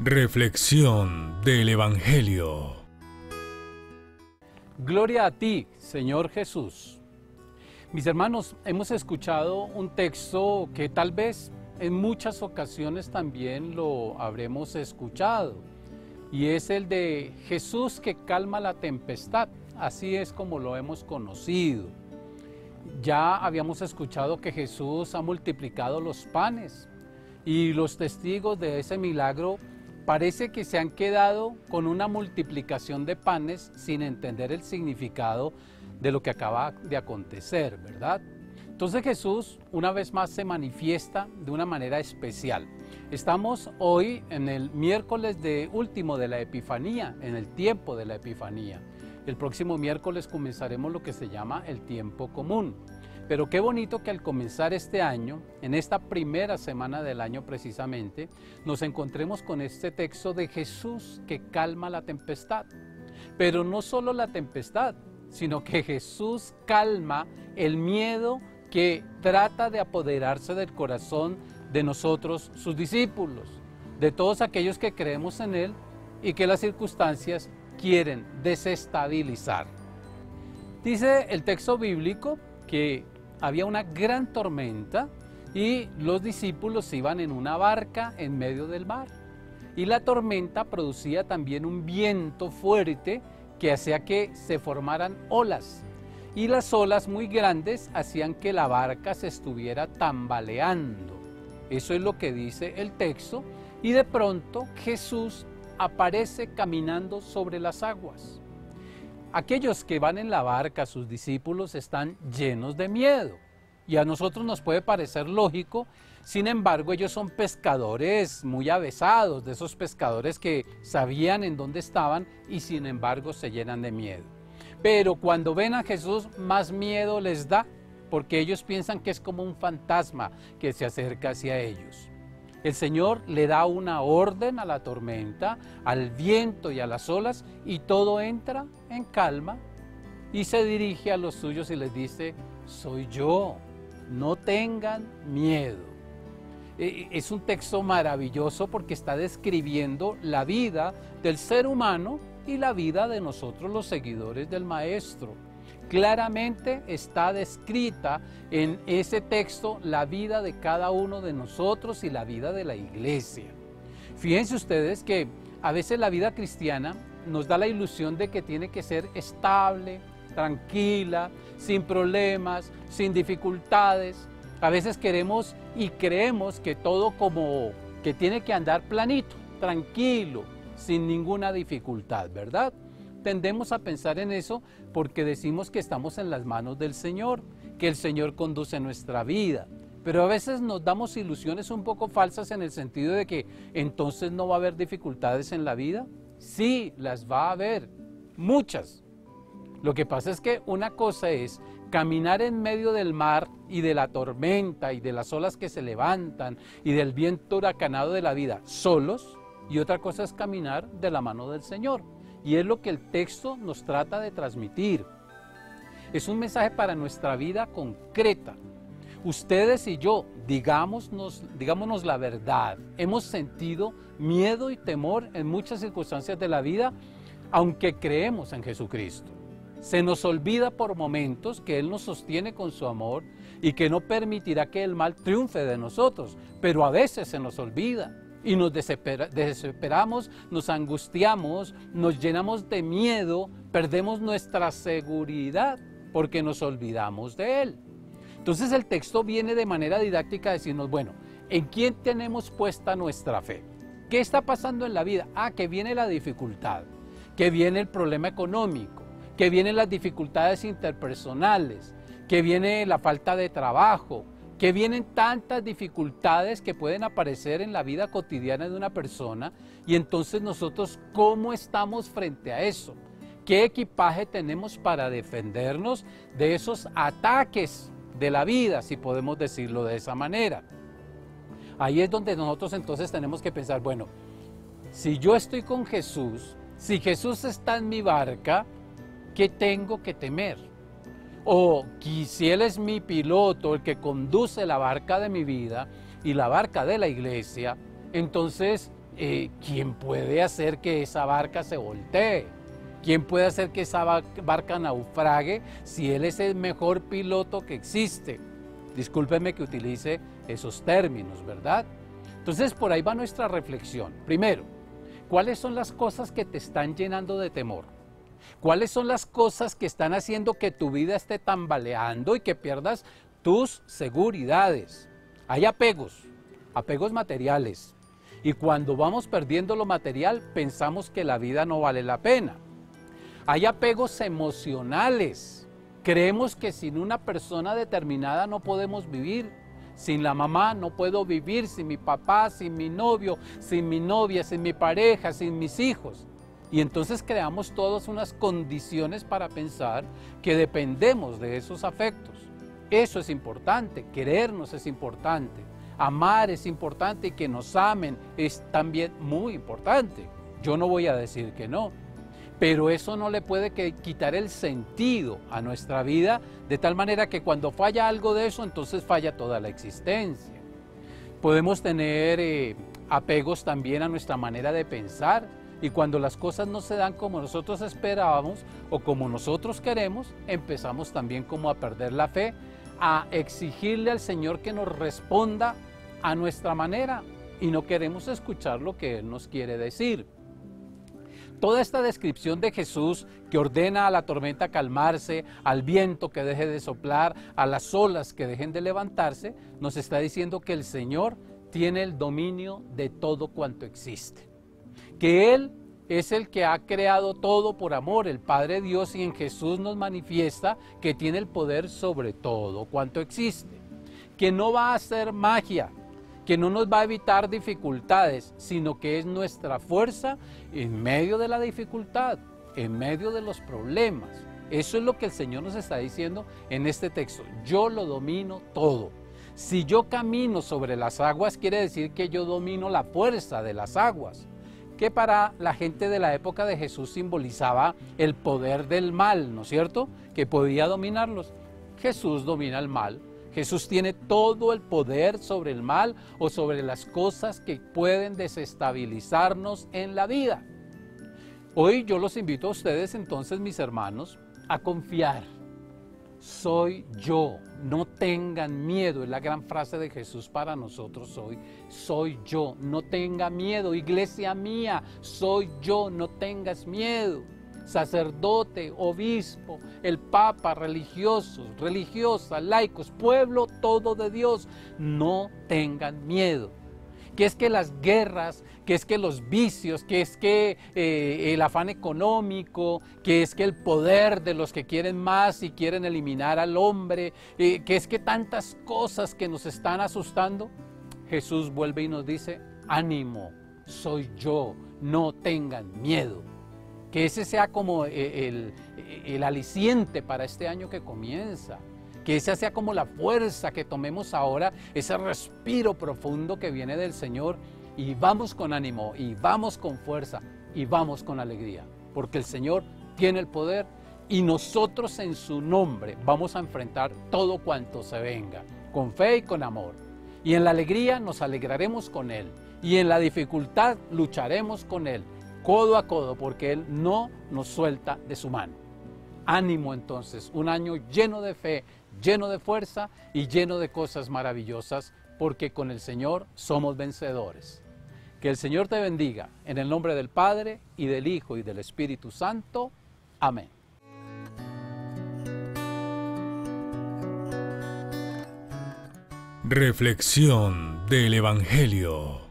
Reflexión del Evangelio. Gloria a ti, Señor Jesús. Mis hermanos, hemos escuchado un texto que tal vez en muchas ocasiones también lo habremos escuchado, y es el de Jesús que calma la tempestad. Así es como lo hemos conocido. Ya habíamos escuchado que Jesús ha multiplicado los panes, y los testigos de ese milagro parece que se han quedado con una multiplicación de panes sin entender el significado de lo que acaba de acontecer, ¿verdad? Entonces Jesús una vez más se manifiesta de una manera especial. Estamos hoy en el miércoles último de la Epifanía, en el tiempo de la Epifanía. El próximo miércoles comenzaremos lo que se llama el tiempo común. Pero qué bonito que al comenzar este año, en esta primera semana del año precisamente, nos encontremos con este texto de Jesús que calma la tempestad. Pero no solo la tempestad, sino que Jesús calma el miedo que trata de apoderarse del corazón de nosotros, sus discípulos, de todos aquellos que creemos en Él y que las circunstancias quieren desestabilizar. Dice el texto bíblico que había una gran tormenta y los discípulos iban en una barca en medio del mar. Y la tormenta producía también un viento fuerte que hacía que se formaran olas. Y las olas muy grandes hacían que la barca se estuviera tambaleando. Eso es lo que dice el texto. Y de pronto Jesús aparece caminando sobre las aguas. Aquellos que van en la barca, sus discípulos, están llenos de miedo. Y a nosotros nos puede parecer lógico, sin embargo, ellos son pescadores muy avesados, de esos pescadores que sabían en dónde estaban y sin embargo se llenan de miedo. Pero cuando ven a Jesús, más miedo les da, porque ellos piensan que es como un fantasma que se acerca hacia ellos. El Señor le da una orden a la tormenta, al viento y a las olas, y todo entra en calma, y se dirige a los suyos y les dice: soy yo, no tengan miedo. Es un texto maravilloso porque está describiendo la vida del ser humano y la vida de nosotros los seguidores del Maestro. Claramente está descrita en ese texto la vida de cada uno de nosotros y la vida de la iglesia. Fíjense ustedes que a veces la vida cristiana nos da la ilusión de que tiene que ser estable, tranquila, sin problemas, sin dificultades. A veces queremos y creemos que todo como que tiene que andar planito, tranquilo, sin ninguna dificultad, ¿verdad? Tendemos a pensar en eso porque decimos que estamos en las manos del Señor, que el Señor conduce nuestra vida. Pero a veces nos damos ilusiones un poco falsas en el sentido de que entonces no va a haber dificultades en la vida. Sí, las va a haber, muchas. Lo que pasa es que una cosa es caminar en medio del mar y de la tormenta y de las olas que se levantan y del viento huracanado de la vida solos, y otra cosa es caminar de la mano del Señor. Y es lo que el texto nos trata de transmitir. Es un mensaje para nuestra vida concreta. Ustedes y yo, digámonos la verdad, hemos sentido miedo y temor en muchas circunstancias de la vida, aunque creemos en Jesucristo. Se nos olvida por momentos que Él nos sostiene con su amor y que no permitirá que el mal triunfe de nosotros, pero a veces se nos olvida. Y nos desesperamos, nos angustiamos, nos llenamos de miedo, perdemos nuestra seguridad porque nos olvidamos de Él. Entonces el texto viene de manera didáctica a decirnos, bueno, ¿en quién tenemos puesta nuestra fe? ¿Qué está pasando en la vida? Que viene la dificultad, que viene el problema económico, que vienen las dificultades interpersonales, que viene la falta de trabajo, que vienen tantas dificultades que pueden aparecer en la vida cotidiana de una persona, y entonces nosotros, ¿cómo estamos frente a eso? ¿Qué equipaje tenemos para defendernos de esos ataques de la vida, si podemos decirlo de esa manera? Ahí es donde nosotros entonces tenemos que pensar, bueno, si yo estoy con Jesús, si Jesús está en mi barca, ¿qué tengo que temer? O si Él es mi piloto, el que conduce la barca de mi vida y la barca de la iglesia, entonces ¿quién puede hacer que esa barca se voltee? ¿Quién puede hacer que esa barca naufrague si Él es el mejor piloto que existe? Discúlpeme que utilice esos términos, ¿verdad? Entonces, por ahí va nuestra reflexión. Primero, ¿cuáles son las cosas que te están llenando de temor? ¿Cuáles son las cosas que están haciendo que tu vida esté tambaleando y que pierdas tus seguridades? Hay apegos materiales. Y cuando vamos perdiendo lo material, pensamos que la vida no vale la pena. Hay apegos emocionales. Creemos que sin una persona determinada no podemos vivir. Sin la mamá no puedo vivir, sin mi papá, sin mi novio, sin mi novia, sin mi pareja, sin mis hijos. Y entonces creamos todas unas condiciones para pensar que dependemos de esos afectos. Eso es importante, querernos es importante, amar es importante y que nos amen es también muy importante. Yo no voy a decir que no, pero eso no le puede quitar el sentido a nuestra vida, de tal manera que cuando falla algo de eso, entonces falla toda la existencia. Podemos tener apegos también a nuestra manera de pensar, y cuando las cosas no se dan como nosotros esperábamos o como nosotros queremos, empezamos también como a perder la fe, a exigirle al Señor que nos responda a nuestra manera y no queremos escuchar lo que Él nos quiere decir. Toda esta descripción de Jesús que ordena a la tormenta calmarse, al viento que deje de soplar, a las olas que dejen de levantarse, nos está diciendo que el Señor tiene el dominio de todo cuanto existe. Que Él es el que ha creado todo por amor, el Padre Dios, y en Jesús nos manifiesta que tiene el poder sobre todo cuanto existe. Que no va a hacer magia, que no nos va a evitar dificultades, sino que es nuestra fuerza en medio de la dificultad, en medio de los problemas. Eso es lo que el Señor nos está diciendo en este texto. Yo lo domino todo. Si yo camino sobre las aguas, quiere decir que yo domino la fuerza de las aguas, que para la gente de la época de Jesús simbolizaba el poder del mal, ¿no es cierto?, que podía dominarlos. Jesús domina el mal. Jesús tiene todo el poder sobre el mal o sobre las cosas que pueden desestabilizarnos en la vida. Hoy yo los invito a ustedes entonces, mis hermanos, a confiar. Soy yo, no tengan miedo, es la gran frase de Jesús para nosotros hoy. Soy yo, no tenga miedo, iglesia mía, soy yo, no tengas miedo. Sacerdote, obispo, el papa, religiosos, religiosas, laicos, pueblo todo de Dios, no tengan miedo. Que es que las guerras, que es que los vicios, que es que el afán económico, que es que el poder de los que quieren más y quieren eliminar al hombre, que es que tantas cosas que nos están asustando, Jesús vuelve y nos dice, ánimo, soy yo, no tengan miedo. Que ese sea como el aliciente para este año que comienza. Que esa sea como la fuerza que tomemos ahora, ese respiro profundo que viene del Señor y vamos con ánimo, y vamos con fuerza, y vamos con alegría. Porque el Señor tiene el poder y nosotros en su nombre vamos a enfrentar todo cuanto se venga, con fe y con amor. Y en la alegría nos alegraremos con Él y en la dificultad lucharemos con Él, codo a codo, porque Él no nos suelta de su mano. Ánimo entonces, un año lleno de fe, lleno de fuerza y lleno de cosas maravillosas, porque con el Señor somos vencedores. Que el Señor te bendiga, en el nombre del Padre, y del Hijo, y del Espíritu Santo. Amén. Reflexión del Evangelio.